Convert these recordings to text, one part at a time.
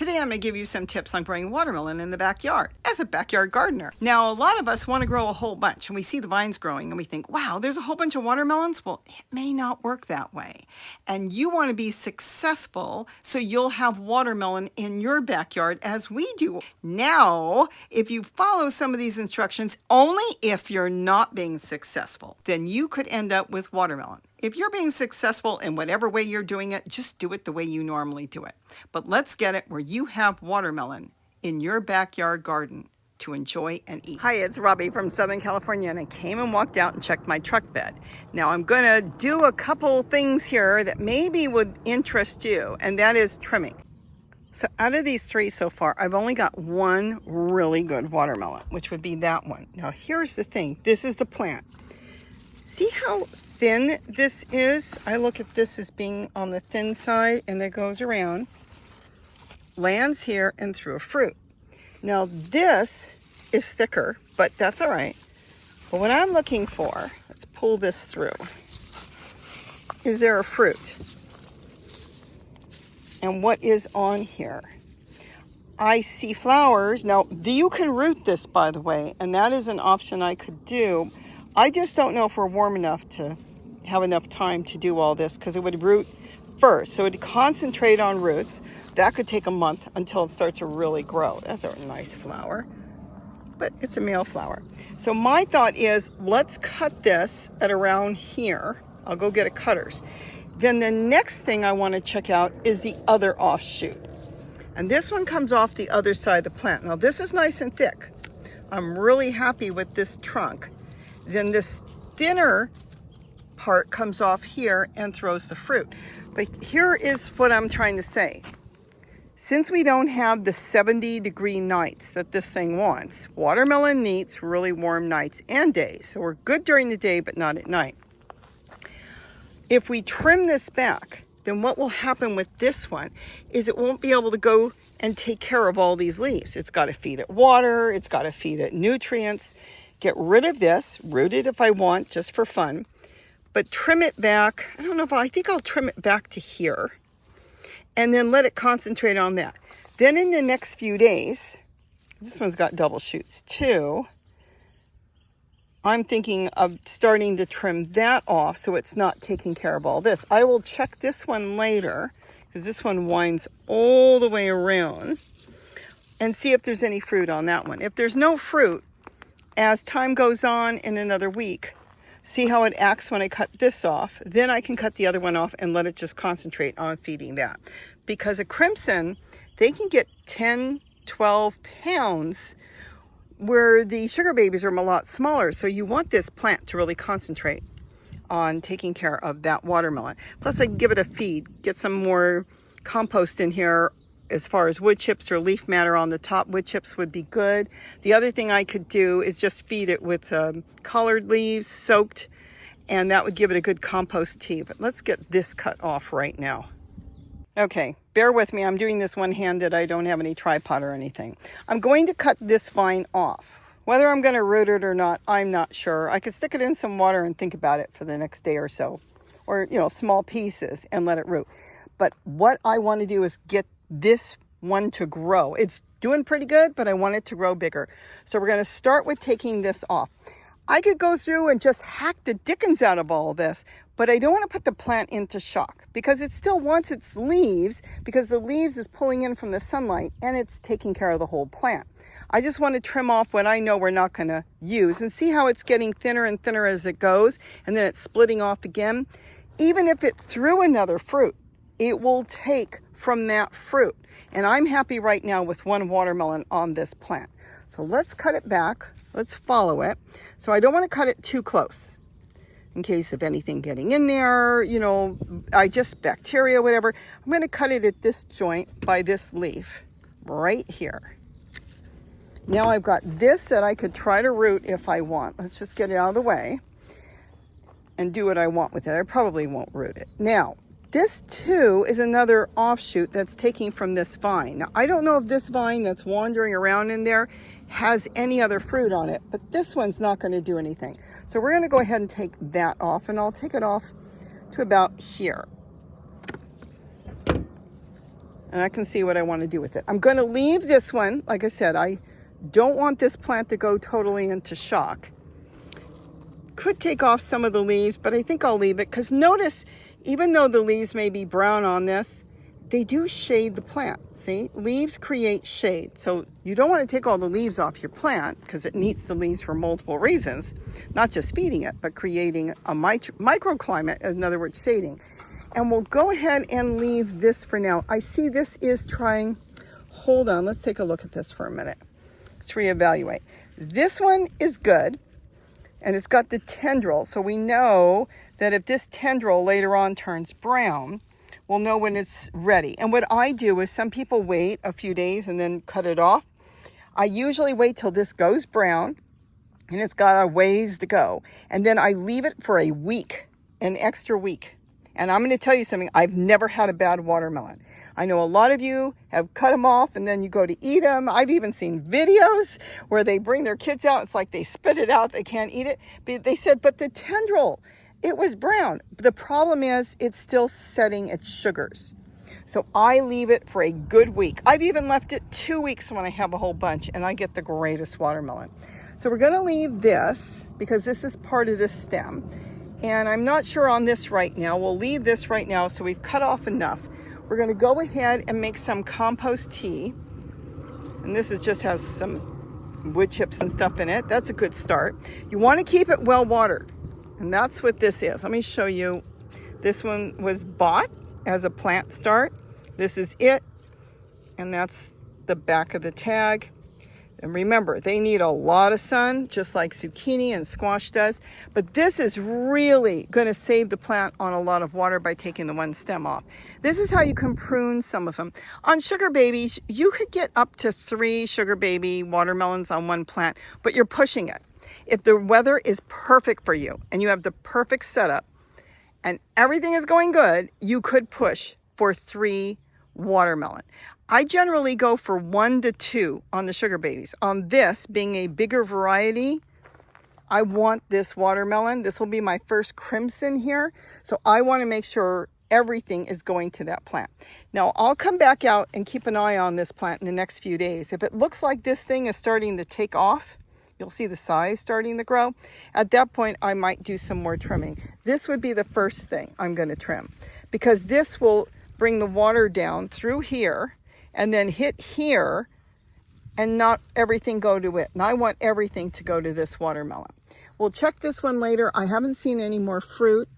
Today I'm going to give you some tips on growing watermelon in the backyard as a backyard gardener. Now, a lot of us want to grow a whole bunch and we see the vines growing and we think, wow, there's a whole bunch of watermelons. Well, it may not work that way. And you want to be successful so you'll have watermelon in your backyard as we do. Now, if you follow some of these instructions, only if you're not being successful, then you could end up with watermelon. If you're being successful in whatever way you're doing it, just do it the way you normally do it. But let's get it where you have watermelon in your backyard garden to enjoy and eat. Hi, it's Robbie from Southern California, and I came and walked out and checked my truck bed. Now I'm going to do a couple things here that maybe would interest you, and that is trimming. So out of these three so far, I've only got one really good watermelon, which would be that one. Now here's the thing. This is the plant. See how thin this is? I look at this as being on the thin side, and it goes around, lands here and through a fruit. Now this is thicker, but that's all right. But what I'm looking for, let's pull this through, is there a fruit? And what is on here? I see flowers. Now you can root this, by the way, and that is an option I could do. I just don't know if we're warm enough to have enough time to do all this, because it would root first. So it would concentrate on roots. That could take a month until it starts to really grow. That's a nice flower, but it's a male flower. So my thought is, let's cut this at around here. I'll go get a cutters. Then the next thing I want to check out is the other offshoot. And this one comes off the other side of the plant. Now this is nice and thick. I'm really happy with this trunk. Then this thinner part comes off here and throws the fruit. But here is what I'm trying to say. Since we don't have the 70-degree nights that this thing wants, watermelon needs really warm nights and days. So we're good during the day, but not at night. If we trim this back, then what will happen with this one is it won't be able to go and take care of all these leaves. It's got to feed it water. It's got to feed it nutrients. Get rid of this, root it if I want, just for fun, but trim it back. I don't know if I think I'll trim it back to here and then let it concentrate on that. Then in the next few days, this one's got double shoots too. I'm thinking of starting to trim that off so it's not taking care of all this. I will check this one later because this one winds all the way around and see if there's any fruit on that one. If there's no fruit, as time goes on in another week, see how it acts when I cut this off. Then I can cut the other one off and let it just concentrate on feeding that. Because a crimson, they can get 10, 12 pounds where the sugar babies are a lot smaller. So you want this plant to really concentrate on taking care of that watermelon. Plus I can give it a feed, get some more compost in here. As far as wood chips or leaf matter on the top, wood chips would be good. The other thing I could do is just feed it with collard leaves soaked, and that would give it a good compost tea. But let's get this cut off right now. Okay, bear with me. I'm doing this one-handed. I don't have any tripod or anything. I'm going to cut this vine off. Whether I'm going to root it or not, I'm not sure. I could stick it in some water and think about it for the next day or so, or small pieces and let it root. But what I want to do is get this one to grow. It's doing pretty good, but I want it to grow bigger. So we're going to start with taking this off. I could go through and just hack the dickens out of all of this, but I don't want to put the plant into shock because it still wants its leaves, because the leaves is pulling in from the sunlight and it's taking care of the whole plant. I just want to trim off what I know we're not going to use and see how it's getting thinner and thinner as it goes, and then it's splitting off again. Even if it threw another fruit, it will take from that fruit. And I'm happy right now with one watermelon on this plant. So let's cut it back. Let's follow it. So I don't want to cut it too close in case of anything getting in there, bacteria, whatever. I'm going to cut it at this joint by this leaf right here. Now I've got this that I could try to root if I want. Let's just get it out of the way and do what I want with it. I probably won't root it. Now, this too is another offshoot that's taking from this vine. Now, I don't know if this vine that's wandering around in there has any other fruit on it, but this one's not going to do anything. So we're going to go ahead and take that off, and I'll take it off to about here. and I can see what I want to do with it. I'm going to leave this one. Like I said, I don't want this plant to go totally into shock. Could take off some of the leaves, but I think I'll leave it because notice, even though the leaves may be brown on this, they do shade the plant. See, leaves create shade. So you don't want to take all the leaves off your plant because it needs the leaves for multiple reasons, not just feeding it, but creating a microclimate, in other words, shading. And we'll go ahead and leave this for now. I see this is trying, hold on, let's take a look at this for a minute. Let's reevaluate. This one is good, and it's got the tendril. So we know that if this tendril later on turns brown, we'll know when it's ready. And what I do is, some people wait a few days and then cut it off. I usually wait till this goes brown and it's got a ways to go. And then I leave it for a week, an extra week. And I'm going to tell you something, I've never had a bad watermelon. I know a lot of you have cut them off and then you go to eat them. I've even seen videos where they bring their kids out. It's like they spit it out, they can't eat it. But they said, but the tendril, it was brown. The problem is it's still setting its sugars. So I leave it for a good week. I've even left it 2 weeks when I have a whole bunch and I get the greatest watermelon. So we're going to leave this because this is part of this stem. And I'm not sure on this right now. We'll leave this right now so we've cut off enough. We're going to go ahead and make some compost tea. And this just has some wood chips and stuff in it. That's a good start. You want to keep it well watered. And that's what this is. Let me show you. This one was bought as a plant start. This is it. And that's the back of the tag. And remember, they need a lot of sun, just like zucchini and squash does. But this is really going to save the plant on a lot of water by taking the one stem off. This is how you can prune some of them. On sugar babies, you could get up to 3 sugar baby watermelons on one plant, but you're pushing it. If the weather is perfect for you and you have the perfect setup and everything is going good, you could push for 3 watermelon. I generally go for 1 to 2 on the sugar babies. On this, being a bigger variety, I want this watermelon. This will be my first crimson here. So I want to make sure everything is going to that plant. Now, I'll come back out and keep an eye on this plant in the next few days. If it looks like this thing is starting to take off, you'll see the size starting to grow. At that point, I might do some more trimming. This would be the first thing I'm going to trim because this will bring the water down through here and then hit here and not everything go to it. And I want everything to go to this watermelon. We'll check this one later. I haven't seen any more fruit,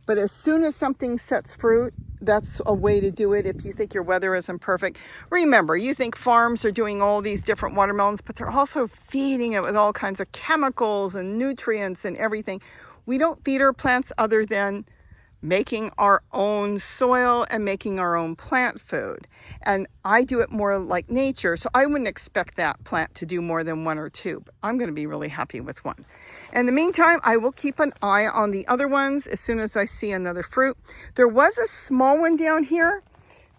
but as soon as something sets fruit, that's a way to do it if you think your weather isn't perfect. Remember, you think farms are doing all these different watermelons, but they're also feeding it with all kinds of chemicals and nutrients and everything. We don't feed our plants other than making our own soil and making our own plant food. And I do it more like nature, so I wouldn't expect that plant to do more than 1 or 2, but I'm going to be really happy with 1. In the meantime, I will keep an eye on the other ones as soon as I see another fruit. There was a small one down here,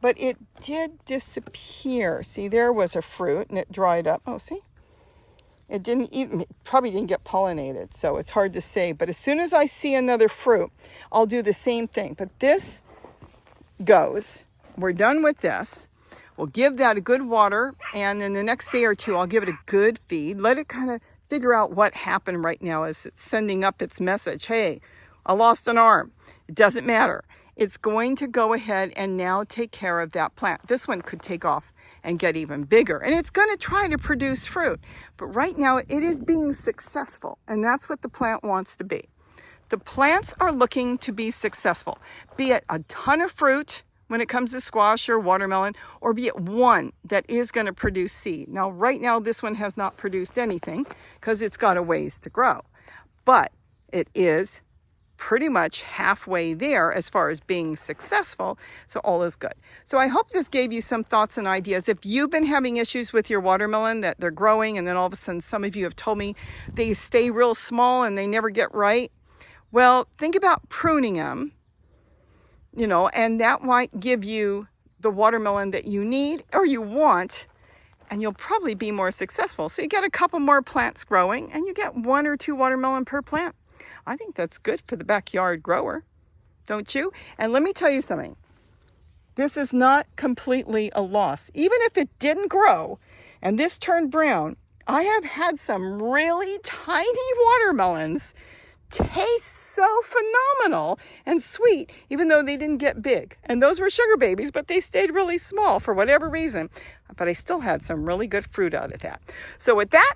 but it did disappear. See, there was a fruit and it dried up. Oh, see? It probably didn't get pollinated, so it's hard to say. But as soon as I see another fruit, I'll do the same thing. But this goes. We're done with this. We'll give that a good water, and then the next day or 2, I'll give it a good feed. Let it kind of figure out what happened right now as it's sending up its message. Hey, I lost an arm. It doesn't matter. It's going to go ahead and now take care of that plant. This one could take off and get even bigger. And it's going to try to produce fruit. But right now it is being successful. And that's what the plant wants to be. The plants are looking to be successful. Be it a ton of fruit when it comes to squash or watermelon, or be it one that is going to produce seed. Now, right now, this one has not produced anything because it's got a ways to grow. But it is pretty much halfway there as far as being successful, so all is good. So I hope this gave you some thoughts and ideas. If you've been having issues with your watermelon, that they're growing, and then all of a sudden some of you have told me they stay real small and they never get right, well, think about pruning them, and that might give you the watermelon that you need or you want, and you'll probably be more successful. So you get a couple more plants growing and you get 1 or 2 watermelon per plant. I think that's good for the backyard grower, don't you? And let me tell you something. This is not completely a loss. Even if it didn't grow and this turned brown, I have had some really tiny watermelons taste so phenomenal and sweet, even though they didn't get big. And those were sugar babies, but they stayed really small for whatever reason. But I still had some really good fruit out of that. So with that,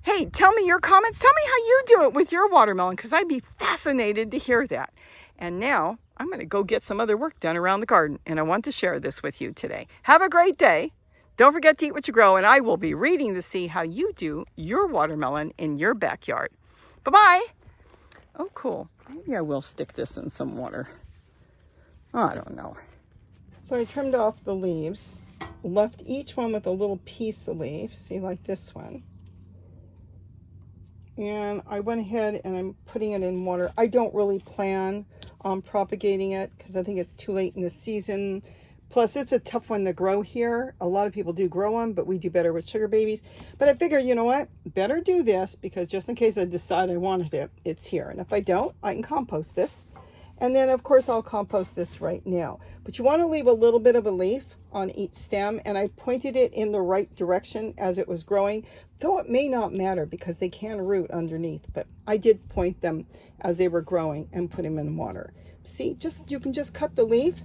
hey, tell me your comments. Tell me how you do it with your watermelon, because I'd be fascinated to hear that. And now I'm going to go get some other work done around the garden, and I want to share this with you today. Have a great day. Don't forget to eat what you grow, and I will be reading to see how you do your watermelon in your backyard. Bye-bye. Oh, cool. Maybe I will stick this in some water. I don't know. So I trimmed off the leaves, left each one with a little piece of leaf, see, like this one. And I went ahead and I'm putting it in water. I don't really plan on propagating it because I think it's too late in the season. Plus, it's a tough one to grow here. A lot of people do grow them, but we do better with sugar babies. But I figure, you know what? Better do this because just in case I decide I wanted it, it's here. And if I don't, I can compost this. And then, of course, I'll compost this right now. But you want to leave a little bit of a leaf on each stem. And I pointed it in the right direction as it was growing, though it may not matter because they can root underneath. But I did point them as they were growing and put them in water. See, you can just cut the leaf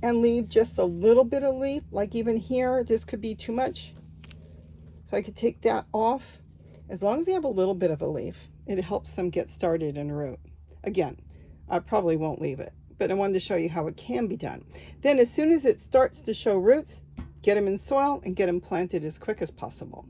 and leave just a little bit of leaf. Like even here, this could be too much. So I could take that off. As long as they have a little bit of a leaf, it helps them get started and root. Again, I probably won't leave it, but I wanted to show you how it can be done. Then as soon as it starts to show roots, get them in soil and get them planted as quick as possible.